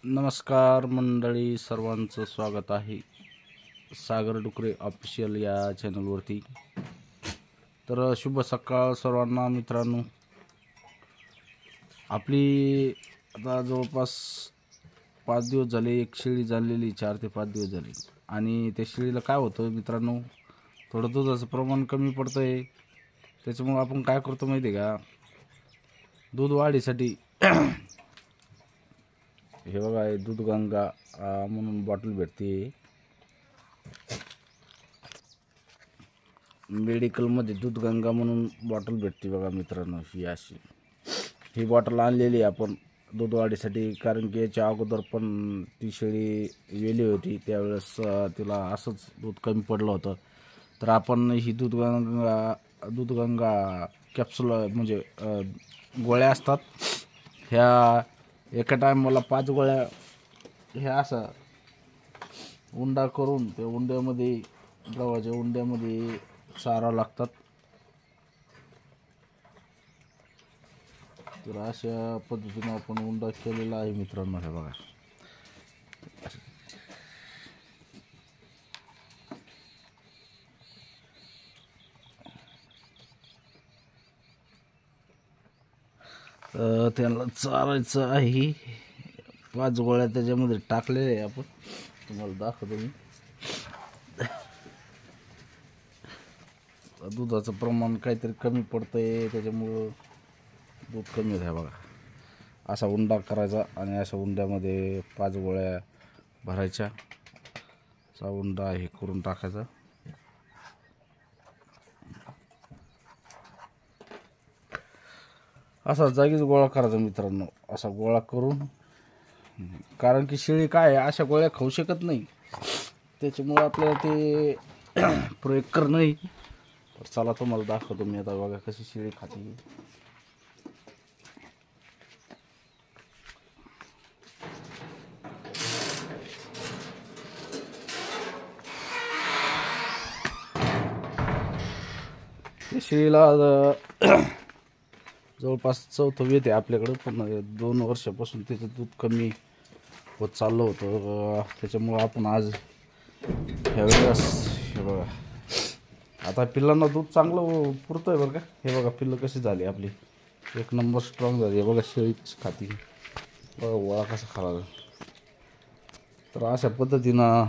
नमस्कार मंडळी, सर्वांचं स्वागत आहे सागर डुकरे ऑफिशियल या चॅनलवरती। तर शुभ सकाळ सर्वांना मित्रांनो। आपली आता जवळपास 5 दिवस झाले एक शेळी झालेली, 4 ते 5 दिवस झाले। आणि त्या शेळीला काय होतं मित्रांनो, थोडं दुधाचं प्रमाण कमी पडतंय। त्याच्यामुळे आपण काय करतो माहिती आहे का, दूध वाढीसाठी हे बघा, हे दूध गंगा म्हणून बॉटल भेटते मेडिकलमध्ये। दूध गंगा म्हणून बॉटल भेटते बघा मित्रांनो। ही अशी ही बॉटल आणलेली आपण दूध वाढीसाठी, कारण की याच्या अगोदर पण ती शेळी वेली होती, त्यावेळेस तिला असंच दूध कमी पडलं होतं। तर आपण ही दूध गंगा कॅप्सूल म्हणजे गोळ्या असतात, ह्या एका टायमाला 5 गोळ्या ह्या असं उंडा करून त्या उंड्यामध्ये, गव्हाच्या उंड्यामध्ये चारावं लागतात। तर अशा पद्धतीने आपण उंडा केलेला आहे मित्रांनो। हे बघा, त्यांना चारायचं आहे। 5 गोळ्या त्याच्यामध्ये टाकलेल्या आहे, आपण तुम्हाला दाखवतो मी। दुधाचं प्रमाण काहीतरी कमी पडतंय, त्याच्यामुळं दूध कमी होतं। बघा, असा उंडा करायचा आणि अशा उंड्यामध्ये 5 गोळ्या भरायच्या। असा उंडा हे करून टाकायचा। असा जागीच गोळा करायचा मित्रांनो, असा गोळा करून। कारण की शेळी काय आहे, अशा गोळ्या खाऊ शकत नाही, त्याच्यामुळे आपल्याला ते प्रयोग करणं नाही। तर चला तुम्हाला दाखवतो मी आता। बघा कशी शेळी खाते। शेळीला जवळपास 4थं वेत आहे आपल्याकडं, पण 2 वर्षापासून त्याचं दूध कमी होत चाललं होतं। त्याच्यामुळं आपण आज ह्यावेळेस हे बघा, आता पिल्लांना दूध चांगलं पुरतं आहे बरं का। हे बघा पिल्लं कशी झाली आपली, 1 नंबर स्ट्रॉंग झाली। बघा शेळी कशी खाती, बघा गोळा कसा खाला। तर अशा पद्धतीनं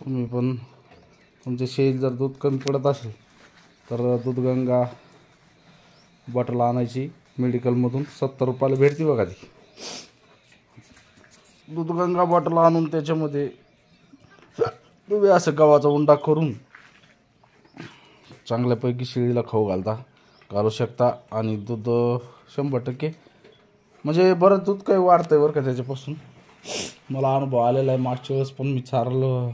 तुम्ही पण तुमच्या शेळीत जर दूध कमी पडत असेल तर दूध गंगा बॉटल आणायची मेडिकलमधून, 70 रुपयाला भेटते बघा ती। दूध गंगा बॉटल आणून त्याच्यामध्ये तुम्ही असं गव्हाचा उंडा करून चांगल्यापैकी शेळीला खाऊ घालू शकता। आणि दूध 100% म्हणजे बरं दूध काही वाढतंय बरं का त्याच्यापासून। मला अनुभव आलेला आहे, मागच्या वेळेस पण मी चारलं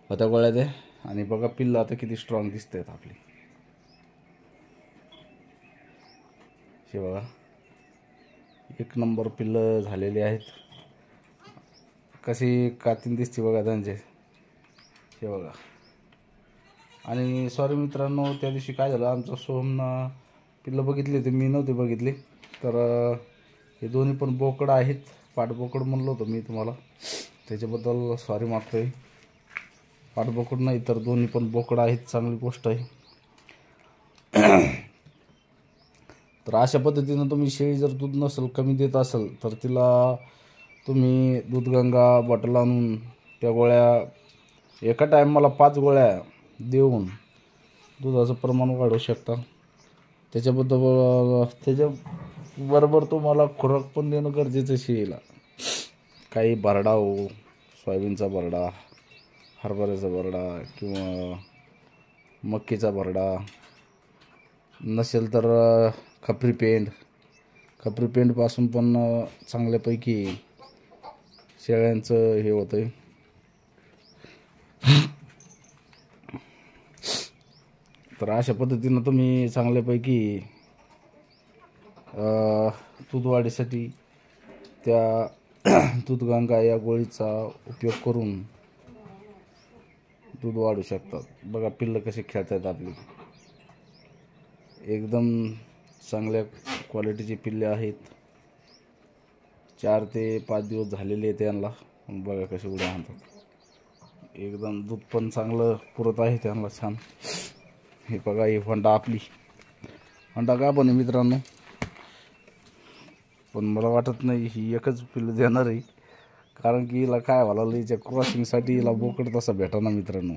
होत्या गोळ्या ते। आणि बघा पिल्लं आता किती स्ट्रॉंग दिसत आहेत आपली। हे बघा 1 नंबर पिल्लं झालेली आहेत, कशी कातीन दिसते बघा त्यांचे। हे बघा, आणि सॉरी मित्रांनो, त्या दिवशी काय झालं, आमचं सोहमनं पिल्लं बघितली होती, मी नव्हते बघितली। तर हे दोन्ही पण बोकड आहेत, पाठबोकड म्हणलं होतं मी तुम्हाला, त्याच्याबद्दल सॉरी मागतोय। पाठबोकड नाही तर दोन्ही पण बोकड आहेत, चांगली गोष्ट आहे। तर अशा पद्धतीनं तुम्ही शेळी जर दूध नसेल कमी देत असेल तर तिला तुम्ही दूध गंगा बॉटल आणून त्या गोळ्या एका टायमाला 5 गोळ्या देऊन दुधाचं प्रमाण वाढवू शकता। त्याच्याबरोबर तुम्हाला खुराक पण देणं गरजेचं आहे शेळीला। काही भरडा हो, सोयाबीनचा भरडा, हरभऱ्याचा भरडा किंवा मक्कीचा भरडा, नसेल तर खपरी पेंडपासून पण चांगल्यापैकी शेळ्यांचं हे होतं आहे। तर अशा पद्धतीनं तुम्ही चांगल्यापैकी दूध वाढीसाठी त्या दूध गंगा या गोळीचा उपयोग करून दूध वाढू शकतात। बघा पिल्लं कशी खेळतात आपली, एकदम चांगल्या क्वालिटीची पिल्ले आहेत। 4 ते 5 दिवस झालेले आहेत त्यांना. बघा कसे उड्या आणतात. एकदम दूध पण चांगलं पुरत आहे त्यांना छान. हे बघा ही होंडा आपली होंडा का पण मित्रांनो, पण मला वाटत नाही ही एकच पिल्लू देणार आहे. कारण की हिला काय व्हायला हिच्या क्रॉसिंगसाठी हिला बोकड तसा भेटा ना मित्रांनो.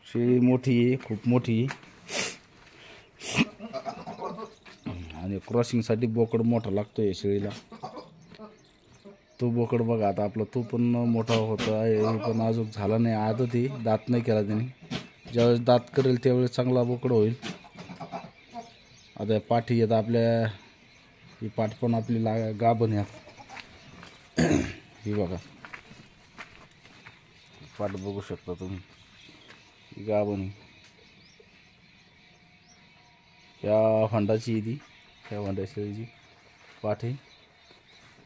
शेळी मोठी आहे, खूप मोठी, आणि क्रॉसिंगसाठी बोकड मोठा लागतोय शेळीला. तो बोकड बघा आता आपला तो पण मोठा होता आहे, पण अजून झाला नाही. आदत आहे, दात नाही केला त्याने. ज्यावेळेस दात करेल त्यावेळेस चांगला बोकड होईल. आता पाठी येत आपल्या, ही पाठ पण आपली गाभण आहे. ही बघा पाठ बघू शकता तुम्ही, ही गाभण आहे. या होंडाची आहे ती, त्या होंडा शेळीची पाठ आहे.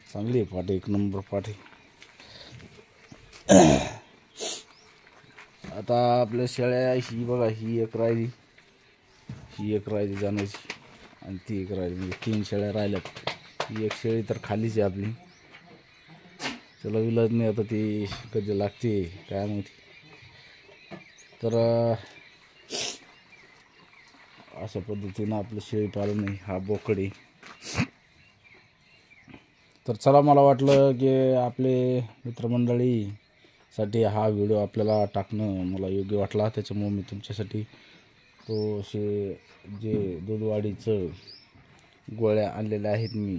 चांगली आहे पाठ, एक नंबर पाठ आहे. आता आपल्या शेळ्या ही बघा, ही एक राहिली, ही एक राहिली जाण्याची, आणि ती एक राहिली, म्हणजे 3 शेळ्या राहिल्यात. ही एक शेळी तर खालीच आहे आपली. त्याला विलाज नाही, आता ती कधी लागते काय माहिती. तर अशा पद्धतीनं आपलं शेळी पालन आहे. हा बोकडी. तर चला, मला वाटलं की आपले मित्रमंडळीसाठी हा व्हिडिओ आपल्याला टाकणं मला योग्य वाटला. त्याच्यामुळे मी तुमच्यासाठी तो जे दूधवाढीचं गोळ्या आणलेल्या आहेत मी,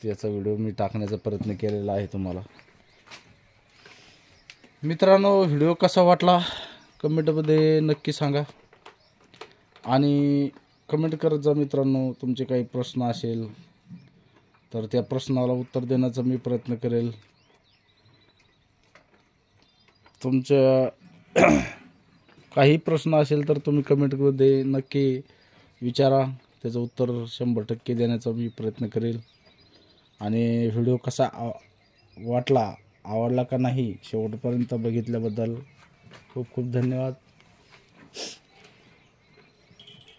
त्याचा व्हिडिओ मी टाकण्याचा प्रयत्न केलेला आहे तुम्हाला. मित्रांनो, व्हिडिओ कसा वाटला कमेंटमध्ये नक्की सांगा, आणि कमेंट करत जा मित्रांनो. तुमचे काही प्रश्न असेल तर त्या प्रश्नाला उत्तर देण्याचा मी प्रयत्न करेल. तुमच्या काही प्रश्न असेल तर तुम्ही कमेंटमध्ये नक्की विचारा, त्याचं उत्तर 100% देण्याचा मी प्रयत्न करेल. आणि व्हिडिओ कसा वाटला, आवडला का नाही, शेवटपर्यंत बघितल्याबद्दल खूप खूप धन्यवाद.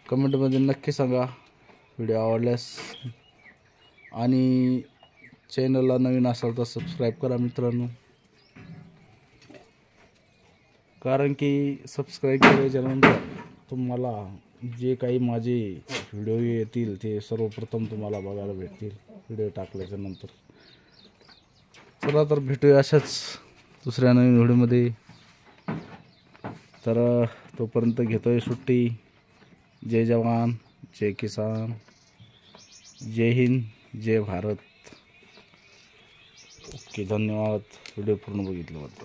कमेंटमध्ये नक्की सांगा व्हिडिओ आवडल्यास, आणि चॅनलला नवीन असाल तर सबस्क्राईब करा मित्रांनो. कारण की सबस्क्राईब केल्याच्यानंतर तुम्हाला जे काही माझे व्हिडिओ येतील ते सर्वप्रथम तुम्हाला बघायला भेटतील व्हिडिओ टाकल्याच्या नंतर. चला तर भेटूया अशाच दुसऱ्या नवीन व्हिडिओमध्ये. तर तोपर्यंत घेतोय सुट्टी. जय जवान, जय किसान, जय हिंद, जय भारत. ओके, धन्यवाद व्हिडिओ पूर्ण बघितल्याबद्दल.